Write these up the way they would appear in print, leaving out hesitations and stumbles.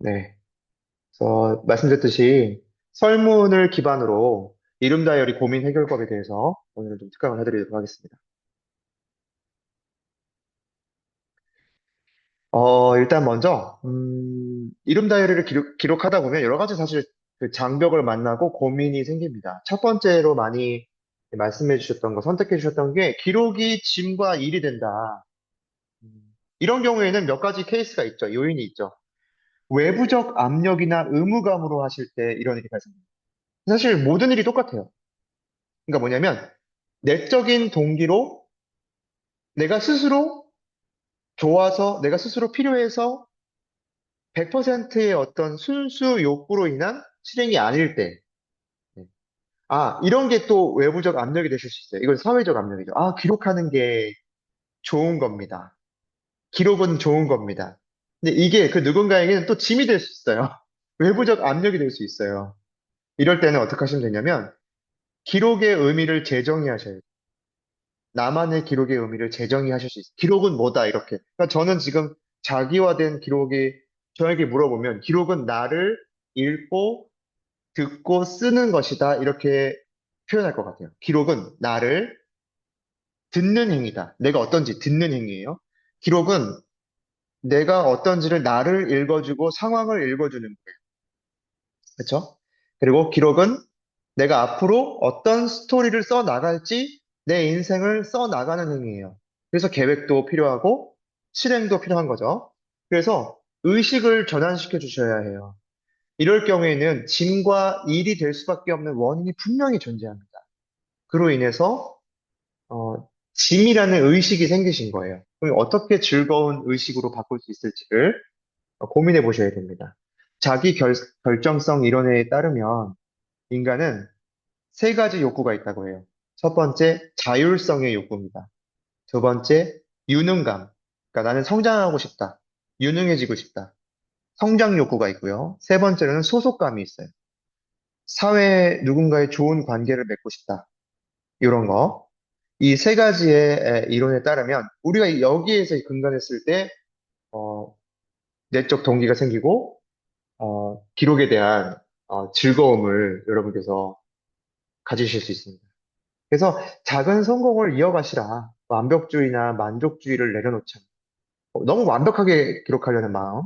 네. 그래서 말씀드렸듯이 설문을 기반으로 이름 다이어리 고민 해결법에 대해서 오늘 좀 특강을 해드리도록 하겠습니다. 일단 먼저, 이름 다이어리를 기록하다 보면 여러 가지 사실 그 장벽을 만나고 고민이 생깁니다. 첫 번째로 많이 말씀해 주셨던 거, 선택해 주셨던 게 기록이 짐과 일이 된다. 이런 경우에는 몇 가지 케이스가 있죠. 요인이 있죠. 외부적 압력이나 의무감으로 하실 때 이런 일이 발생합니다. 사실 모든 일이 똑같아요. 그러니까 뭐냐면, 내적인 동기로 내가 스스로 좋아서, 내가 스스로 필요해서 100%의 어떤 순수 욕구로 인한 실행이 아닐 때, 네. 이런 게 또 외부적 압력이 되실 수 있어요. 이건 사회적 압력이죠. 기록하는 게 좋은 겁니다. 기록은 좋은 겁니다. 근데 이게 그 누군가에게는 또 짐이 될 수 있어요. 외부적 압력이 될 수 있어요. 이럴 때는 어떻게 하시면 되냐면, 기록의 의미를 재정의하셔야 돼요. 나만의 기록의 의미를 재정의하실 수 있어요. 기록은 뭐다, 이렇게. 그러니까 저는 지금 자기화된 기록이 저에게 물어보면, 기록은 나를 읽고, 듣고, 쓰는 것이다, 이렇게 표현할 것 같아요. 기록은 나를 듣는 행위다. 내가 어떤지 듣는 행위예요. 기록은 내가 어떤지를 나를 읽어주고 상황을 읽어주는 거예요. 그렇죠? 그리고 기록은 내가 앞으로 어떤 스토리를 써 나갈지 내 인생을 써 나가는 행위예요. 그래서 계획도 필요하고 실행도 필요한 거죠. 그래서 의식을 전환시켜 주셔야 해요. 이럴 경우에는 짐과 일이 될 수밖에 없는 원인이 분명히 존재합니다. 그로 인해서 짐이라는 의식이 생기신 거예요. 그럼 어떻게 즐거운 의식으로 바꿀 수 있을지를 고민해 보셔야 됩니다. 자기 결정성 이론에 따르면 인간은 세 가지 욕구가 있다고 해요. 첫 번째, 자율성의 욕구입니다. 두 번째, 유능감. 그러니까 나는 성장하고 싶다. 유능해지고 싶다. 성장 욕구가 있고요. 세 번째로는 소속감이 있어요. 사회에 누군가의 좋은 관계를 맺고 싶다. 이런 거. 이 세 가지의 이론에 따르면 우리가 여기에서 근간했을 때 어, 내적 동기가 생기고 기록에 대한 즐거움을 여러분께서 가지실 수 있습니다. 그래서 작은 성공을 이어가시라. 완벽주의나 만족주의를 내려놓자. 너무 완벽하게 기록하려는 마음,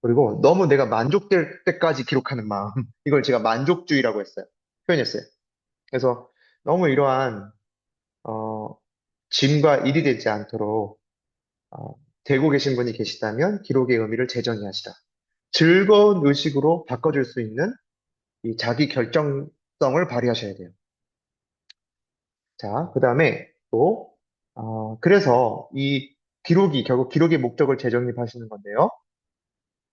그리고 너무 내가 만족될 때까지 기록하는 마음, 이걸 제가 만족주의라고 했어요. 표현했어요. 그래서 너무 이러한, 어, 짐과 일이 되지 않도록, 어, 되고 계신 분이 계시다면 기록의 의미를 재정의하시라. 즐거운 의식으로 바꿔줄 수 있는 이 자기 결정성을 발휘하셔야 돼요. 자, 그 다음에 또, 그래서 이 기록이, 결국 기록의 목적을 재정립하시는 건데요.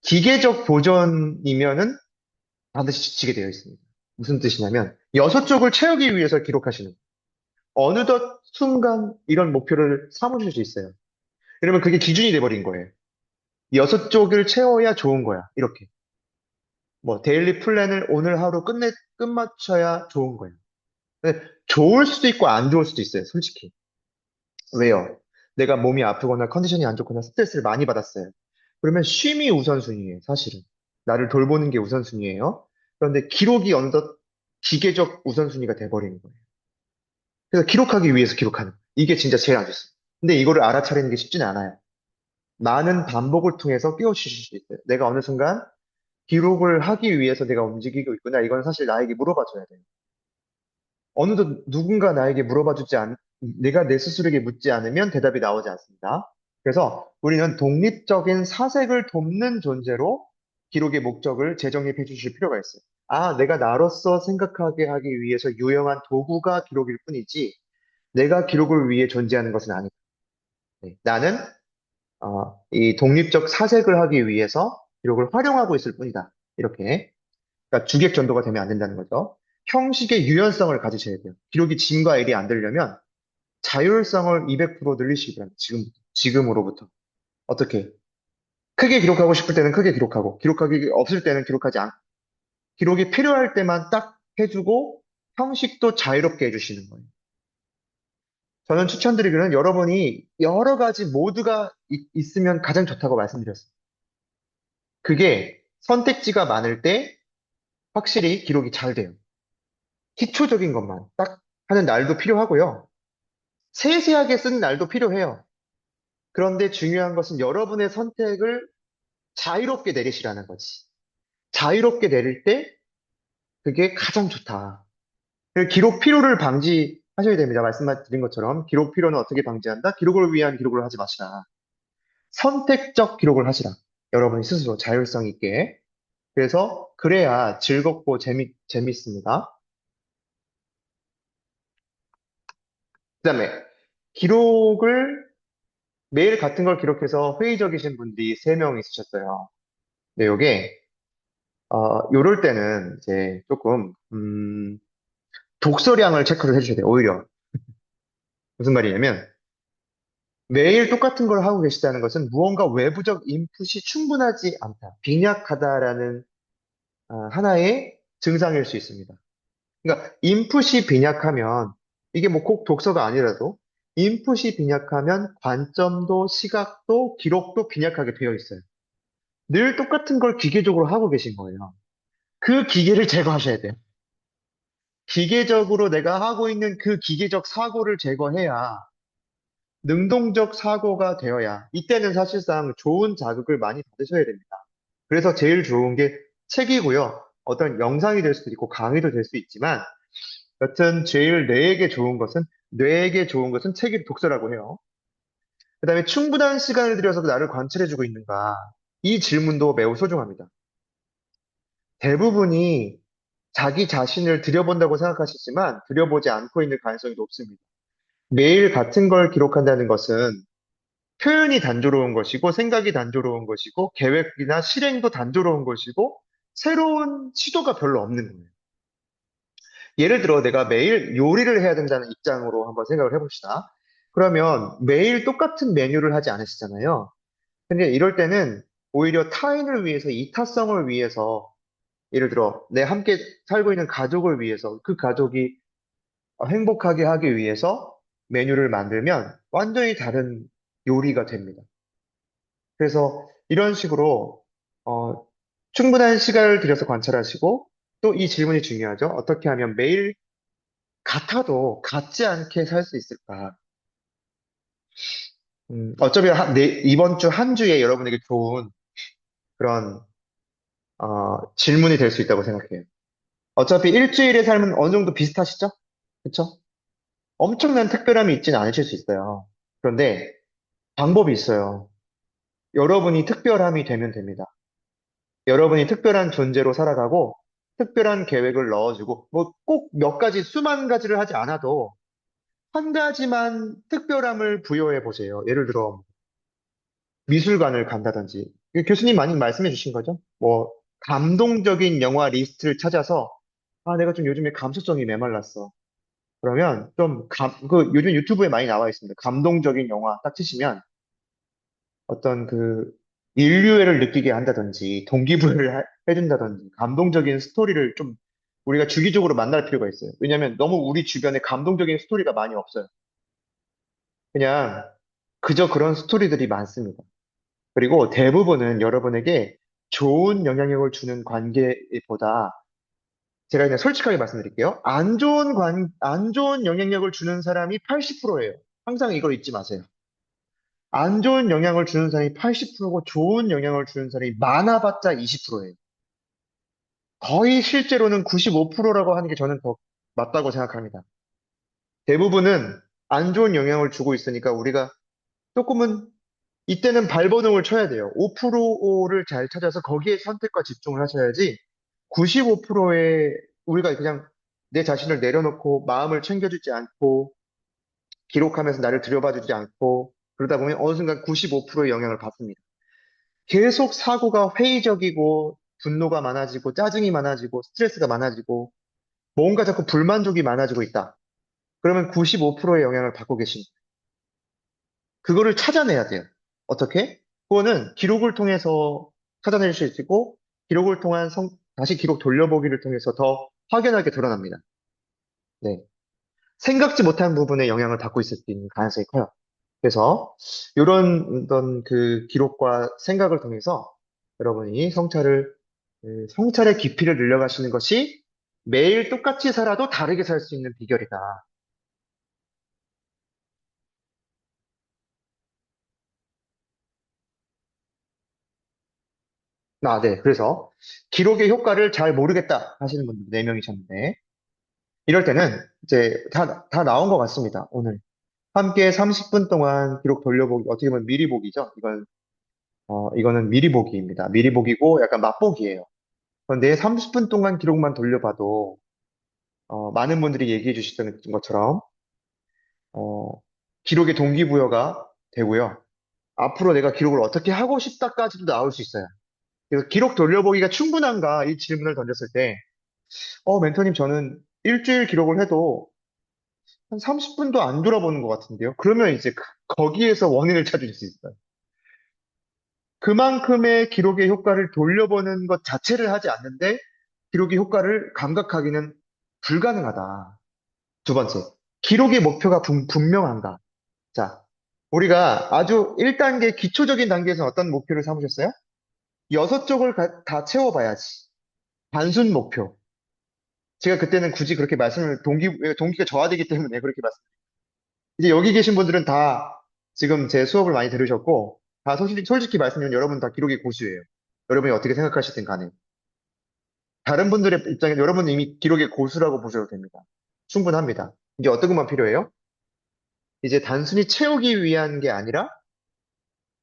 기계적 보존이면은 반드시 지치게 되어 있습니다. 무슨 뜻이냐면, 여섯 쪽을 채우기 위해서 기록하시는, 거예요. 어느덧 순간 이런 목표를 삼으실 수 있어요. 그러면 그게 기준이 돼버린 거예요. 여섯 쪽을 채워야 좋은 거야. 이렇게. 뭐, 데일리 플랜을 오늘 하루 끝마쳐야 좋은 거예요. 근데 좋을 수도 있고 안 좋을 수도 있어요. 솔직히. 왜요? 내가 몸이 아프거나 컨디션이 안 좋거나 스트레스를 많이 받았어요. 그러면 쉼이 우선순위예요, 사실은. 나를 돌보는 게 우선순위예요. 그런데 기록이 어느덧 기계적 우선순위가 돼버리는 거예요. 그래서 기록하기 위해서 기록하는 거예요. 이게 진짜 제일 안 좋습니다. 근데 이거를 알아차리는 게 쉽지는 않아요. 많은 반복을 통해서 깨우치실 수 있어요. 내가 어느 순간 기록을 하기 위해서 내가 움직이고 있구나. 이건 사실 나에게 물어봐 줘야 돼요. 어느덧 누군가 나에게 내가 내 스스로에게 묻지 않으면 대답이 나오지 않습니다. 그래서 우리는 독립적인 사색을 돕는 존재로 기록의 목적을 재정립해 주실 필요가 있어요. 내가 나로서 생각하게 하기 위해서 유용한 도구가 기록일 뿐이지, 내가 기록을 위해 존재하는 것은 아니다. 네, 나는 이 독립적 사색을 하기 위해서 기록을 활용하고 있을 뿐이다. 이렇게. 그러니까 주객 전도가 되면 안 된다는 거죠. 형식의 유연성을 가지셔야 돼요. 기록이 짐과 일이 안 되려면 자율성을 200% 늘리시기 바랍니다. 지금으로부터. 어떻게? 크게 기록하고 싶을 때는 크게 기록하고, 기록하기 없을 때는 기록하지 않고, 기록이 필요할 때만 딱 해주고, 형식도 자유롭게 해주시는 거예요. 저는 추천드리기로는 여러분이 여러 가지 모두가 있으면 가장 좋다고 말씀드렸어요. 그게 선택지가 많을 때 확실히 기록이 잘 돼요. 기초적인 것만 딱 하는 날도 필요하고요. 세세하게 쓴 날도 필요해요. 그런데 중요한 것은 여러분의 선택을 자유롭게 내리시라는 거지. 자유롭게 내릴 때 그게 가장 좋다. 그리고 기록 피로를 방지하셔야 됩니다. 말씀드린 것처럼 기록 피로는 어떻게 방지한다? 기록을 위한 기록을 하지 마시라. 선택적 기록을 하시라. 여러분이 스스로 자율성 있게. 그래서 그래야 즐겁고 재밌습니다. 그다음에 기록을 매일 같은 걸 기록해서 회의적이신 분들이 3명 있으셨어요. 근데 요게 요럴 때는 이제 조금 독서량을 체크를 해주셔야 돼요. 오히려 무슨 말이냐면 매일 똑같은 걸 하고 계시다는 것은 무언가 외부적 인풋이 충분하지 않다, 빈약하다라는 하나의 증상일 수 있습니다. 그러니까 인풋이 빈약하면 이게 뭐 꼭 독서가 아니라도 인풋이 빈약하면 관점도 시각도 기록도 빈약하게 되어 있어요. 늘 똑같은 걸 기계적으로 하고 계신 거예요. 그 기계를 제거하셔야 돼요. 기계적으로 내가 하고 있는 그 기계적 사고를 제거해야 능동적 사고가 되어야 이때는 사실상 좋은 자극을 많이 받으셔야 됩니다. 그래서 제일 좋은 게 책이고요. 어떤 영상이 될 수도 있고 강의도 될 수 있지만 여튼 제일 뇌에게 좋은 것은 책이 독서라고 해요. 그다음에 충분한 시간을 들여서 나를 관찰해주고 있는가? 이 질문도 매우 소중합니다. 대부분이 자기 자신을 들여본다고 생각하시지만 들여보지 않고 있는 가능성이 높습니다. 매일 같은 걸 기록한다는 것은 표현이 단조로운 것이고 생각이 단조로운 것이고 계획이나 실행도 단조로운 것이고 새로운 시도가 별로 없는 거예요. 예를 들어 내가 매일 요리를 해야 된다는 입장으로 한번 생각을 해봅시다. 그러면 매일 똑같은 메뉴를 하지 않으시잖아요. 근데 이럴 때는 오히려 타인을 위해서 이타성을 위해서 예를 들어 내 함께 살고 있는 가족을 위해서 그 가족이 행복하게 하기 위해서 메뉴를 만들면 완전히 다른 요리가 됩니다. 그래서 이런 식으로 어, 충분한 시간을 들여서 관찰하시고 또 이 질문이 중요하죠. 어떻게 하면 매일 같아도 같지 않게 살 수 있을까? 어차피 이번 주 한 주에 여러분에게 좋은 그런 질문이 될 수 있다고 생각해요. 어차피 일주일의 삶은 어느 정도 비슷하시죠? 그쵸? 엄청난 특별함이 있지는 않으실 수 있어요. 그런데 방법이 있어요. 여러분이 특별함이 되면 됩니다. 여러분이 특별한 존재로 살아가고 특별한 계획을 넣어주고 뭐 꼭 몇 가지 수만 가지를 하지 않아도 한 가지만 특별함을 부여해 보세요. 예를 들어 미술관을 간다든지 교수님 많이 말씀해 주신 거죠. 뭐 감동적인 영화 리스트를 찾아서 내가 좀 요즘에 감수성이 메말랐어. 그러면 요즘 유튜브에 많이 나와 있습니다. 감동적인 영화 딱 치시면 어떤 인류애를 느끼게 한다든지, 해준다든지, 감동적인 스토리를 좀 우리가 주기적으로 만날 필요가 있어요. 왜냐면 너무 우리 주변에 감동적인 스토리가 많이 없어요. 그냥 그저 그런 스토리들이 많습니다. 그리고 대부분은 여러분에게 좋은 영향력을 주는 관계보다 제가 그냥 솔직하게 말씀드릴게요. 안 좋은 영향력을 주는 사람이 80%예요. 항상 이걸 잊지 마세요. 안 좋은 영향을 주는 사람이 80%고 좋은 영향을 주는 사람이 많아봤자 20%예요. 거의 실제로는 95%라고 하는 게 저는 더 맞다고 생각합니다. 대부분은 안 좋은 영향을 주고 있으니까 우리가 조금은 이때는 발버둥을 쳐야 돼요. 5%를 잘 찾아서 거기에 선택과 집중을 하셔야지 95%의 우리가 그냥 내 자신을 내려놓고 마음을 챙겨주지 않고 기록하면서 나를 들여봐주지 않고 그러다 보면 어느 순간 95%의 영향을 받습니다. 계속 사고가 회의적이고 분노가 많아지고 짜증이 많아지고 스트레스가 많아지고 뭔가 자꾸 불만족이 많아지고 있다. 그러면 95%의 영향을 받고 계신 거예요. 그거를 찾아내야 돼요. 어떻게? 그거는 기록을 통해서 찾아낼 수 있고 기록을 통한 다시 기록 돌려보기를 통해서 더 확연하게 드러납니다. 네. 생각지 못한 부분에 영향을 받고 있을 수 있는 가능성이 커요. 그래서 이런 어떤 기록과 생각을 통해서 여러분이 성찰을 그 성찰의 깊이를 늘려가시는 것이 매일 똑같이 살아도 다르게 살 수 있는 비결이다. 아, 네. 그래서 기록의 효과를 잘 모르겠다 하시는 분들 4명이셨는데, 이럴 때는 이제 다 나온 것 같습니다. 오늘. 함께 30분 동안 기록 돌려보기, 어떻게 보면 미리 보기죠. 이거는 미리 보기입니다. 미리 보기고 약간 맛보기예요. 그런데 30분 동안 기록만 돌려봐도, 많은 분들이 얘기해 주셨던 것처럼, 어, 기록의 동기부여가 되고요. 앞으로 내가 기록을 어떻게 하고 싶다까지도 나올 수 있어요. 그래서 기록 돌려보기가 충분한가? 이 질문을 던졌을 때, 멘토님, 저는 일주일 기록을 해도 한 30분도 안 돌아보는 것 같은데요. 그러면 이제 거기에서 원인을 찾을 수 있어요. 그만큼의 기록의 효과를 돌려보는 것 자체를 하지 않는데, 기록의 효과를 감각하기는 불가능하다. 두 번째, 기록의 목표가 분명한가? 자, 우리가 아주 1단계 기초적인 단계에서 어떤 목표를 삼으셨어요? 6쪽을 다 채워봐야지. 단순 목표. 제가 그때는 굳이 그렇게 동기가 저하되기 때문에 그렇게 이제 여기 계신 분들은 다 지금 제 수업을 많이 들으셨고, 다 솔직히 말씀드리면 여러분 다 기록의 고수예요. 여러분이 어떻게 생각하시든 간에. 다른 분들의 입장에서 여러분은 이미 기록의 고수라고 보셔도 됩니다. 충분합니다. 이게 어떤 것만 필요해요? 이제 단순히 채우기 위한 게 아니라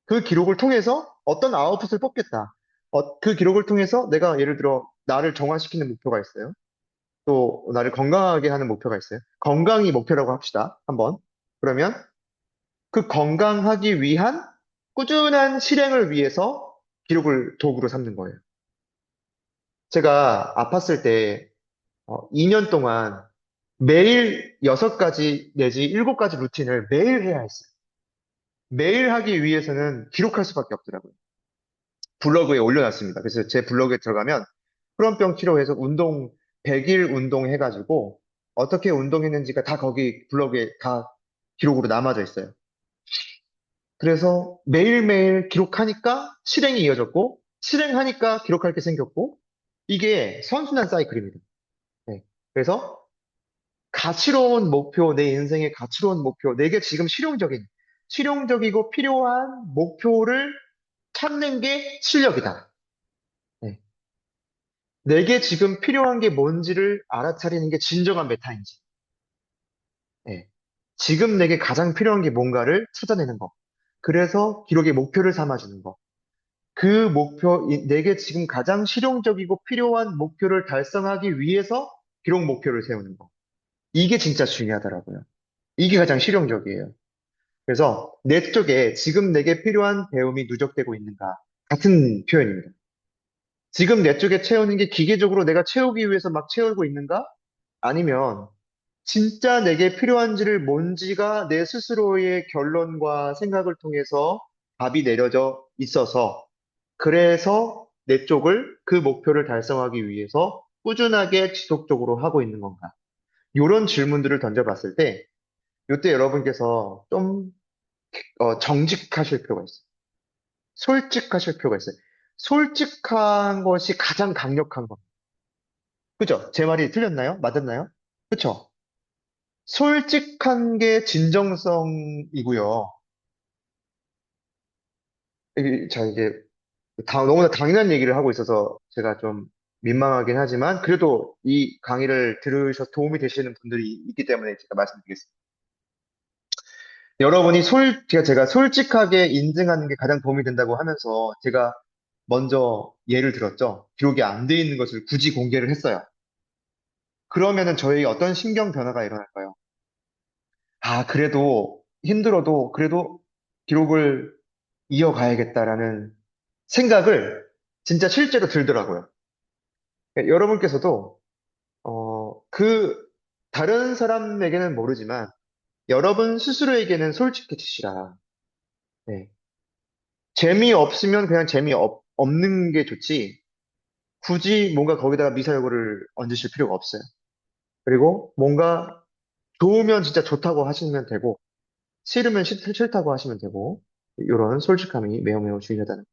그 기록을 통해서 어떤 아웃풋을 뽑겠다. 그 기록을 통해서 내가 예를 들어 나를 정화시키는 목표가 있어요. 또 나를 건강하게 하는 목표가 있어요. 건강이 목표라고 합시다. 한번. 그러면 그 건강하기 위한 꾸준한 실행을 위해서 기록을 도구로 삼는 거예요. 제가 아팠을 때 2년 동안 매일 6가지 내지 7가지 루틴을 매일 해야 했어요. 매일 하기 위해서는 기록할 수밖에 없더라고요. 블로그에 올려놨습니다. 그래서 제 블로그에 들어가면 크론병 치료해서 100일 운동 해가지고 어떻게 운동했는지가 다 거기 블로그에 다 기록으로 남아져 있어요. 그래서 매일매일 기록하니까 실행이 이어졌고, 실행하니까 기록할 게 생겼고, 이게 선순환 사이클입니다. 네. 그래서 가치로운 목표, 내 인생의 가치로운 목표, 내게 지금 실용적이고 필요한 목표를 찾는 게 실력이다. 네. 내게 지금 필요한 게 뭔지를 알아차리는 게 진정한 메타인지. 네. 지금 내게 가장 필요한 게 뭔가를 찾아내는 거. 그래서 기록의 목표를 삼아주는 거. 그 내게 지금 가장 실용적이고 필요한 목표를 달성하기 위해서 기록 목표를 세우는 거. 이게 진짜 중요하더라고요. 이게 가장 실용적이에요. 그래서 내 쪽에 지금 내게 필요한 배움이 누적되고 있는가. 같은 표현입니다. 지금 내 쪽에 채우는 게 기계적으로 내가 채우기 위해서 막 채우고 있는가? 아니면 진짜 내게 필요한지를 뭔지가 내 스스로의 결론과 생각을 통해서 답이 내려져 있어서 그래서 내 쪽을 그 목표를 달성하기 위해서 꾸준하게 지속적으로 하고 있는 건가? 이런 질문들을 던져봤을 때 이때 여러분께서 좀 정직하실 필요가 있어요. 솔직하실 필요가 있어요. 솔직한 것이 가장 강력한 겁니다. 그죠? 제 말이 틀렸나요? 맞았나요? 그쵸? 솔직한 게 진정성이고요. 이게 너무나 당연한 얘기를 하고 있어서 제가 좀 민망하긴 하지만 그래도 이 강의를 들으셔서 도움이 되시는 분들이 있기 때문에 제가 말씀드리겠습니다. 제가 솔직하게 인증하는 게 가장 도움이 된다고 하면서 제가 먼저 예를 들었죠. 기록이 안 돼 있는 것을 굳이 공개를 했어요. 그러면은 저희 어떤 심경 변화가 일어날까요? 아, 그래도 힘들어도 그래도 기록을 이어가야겠다라는 생각을 진짜 실제로 들더라고요. 그러니까 여러분께서도, 다른 사람에게는 모르지만, 여러분 스스로에게는 솔직해지시라. 네. 재미없으면 그냥 없는 게 좋지, 굳이 뭔가 거기다가 미사여구를 얹으실 필요가 없어요. 그리고 뭔가 좋으면 진짜 좋다고 하시면 되고, 싫으면 싫다고 하시면 되고, 이런 솔직함이 매우 매우 중요하다는